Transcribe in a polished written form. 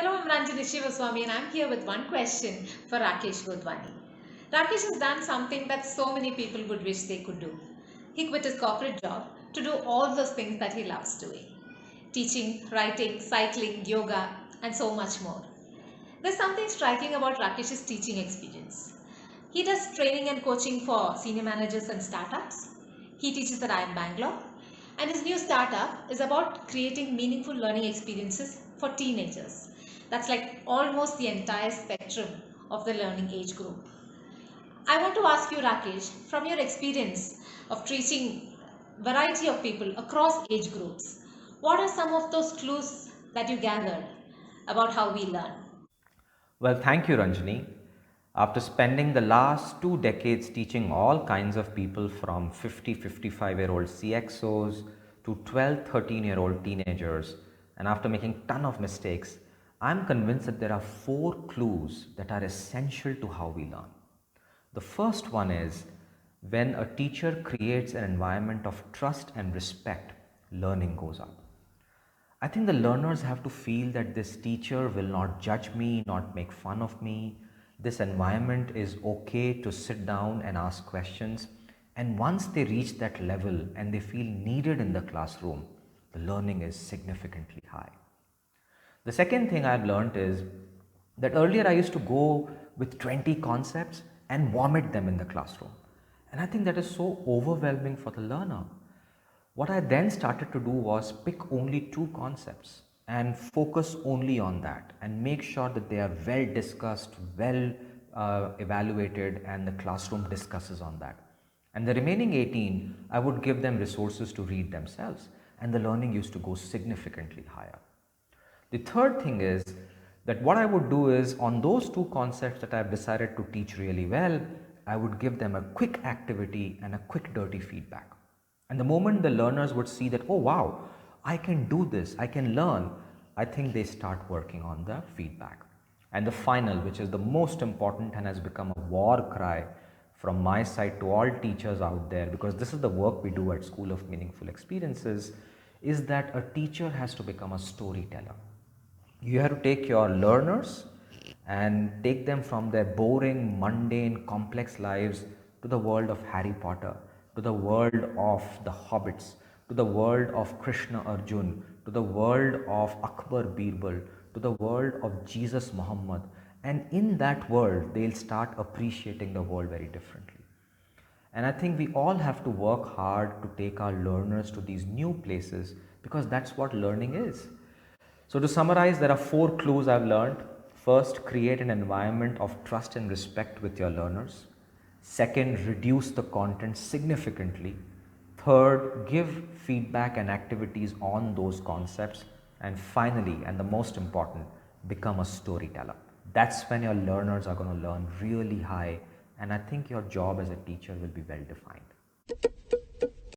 Hello, I'm Ranjini Sivaswamy and I'm here with one question for Rakesh Godhwani. Rakesh has done something that so many people would wish they could do. He quit his corporate job to do all those things that he loves doing. Teaching, writing, cycling, yoga and so much more. There's something striking about Rakesh's teaching experience. He does training and coaching for senior managers and startups. He teaches at IIM Bangalore. And his new startup is about creating meaningful learning experiences for teenagers. That's like almost the entire spectrum of the learning age group. I want to ask you, Rakesh, from your experience of teaching variety of people across age groups, what are some of those clues that you gathered about how we learn? Well, thank you, Ranjini. After spending the last 2 decades teaching all kinds of people from 50, 55-year-old CXOs to 12, 13-year-old teenagers, and after making ton of mistakes, I'm convinced that there are 4 clues that are essential to how we learn. The first one is when a teacher creates an environment of trust and respect, learning goes up. I think the learners have to feel that this teacher will not judge me, not make fun of me. This environment is okay to sit down and ask questions. And once they reach that level and they feel needed in the classroom, the learning is significantly high. The second thing I've learned is that earlier I used to go with 20 concepts and vomit them in the classroom. And I think that is so overwhelming for the learner. What I then started to do was pick only 2 concepts and focus only on that and make sure that they are well discussed, well evaluated, and the classroom discusses on that. And the remaining 18, I would give them resources to read themselves, and the learning used to go significantly higher. The third thing is that what I would do is on those 2 concepts that I've decided to teach really well, I would give them a quick activity and a quick dirty feedback. And the moment the learners would see that, oh wow, I can do this, I can learn, I think they start working on the feedback. And the final, which is the most important and has become a war cry from my side to all teachers out there, because this is the work we do at School of Meaningful Experiences, is that a teacher has to become a storyteller. You have to take your learners and take them from their boring, mundane, complex lives to the world of Harry Potter, to the world of the hobbits, to the world of Krishna Arjun, to the world of Akbar Birbal, to the world of Jesus Muhammad. And in that world, they'll start appreciating the world very differently. And I think we all have to work hard to take our learners to these new places because that's what learning is. So, to summarize, there are 4 clues I've learned. First, create an environment of trust and respect with your learners. Second, reduce the content significantly. Third, give feedback and activities on those concepts. And finally, and the most important, become a storyteller. That's when your learners are going to learn really high. And I think your job as a teacher will be well defined.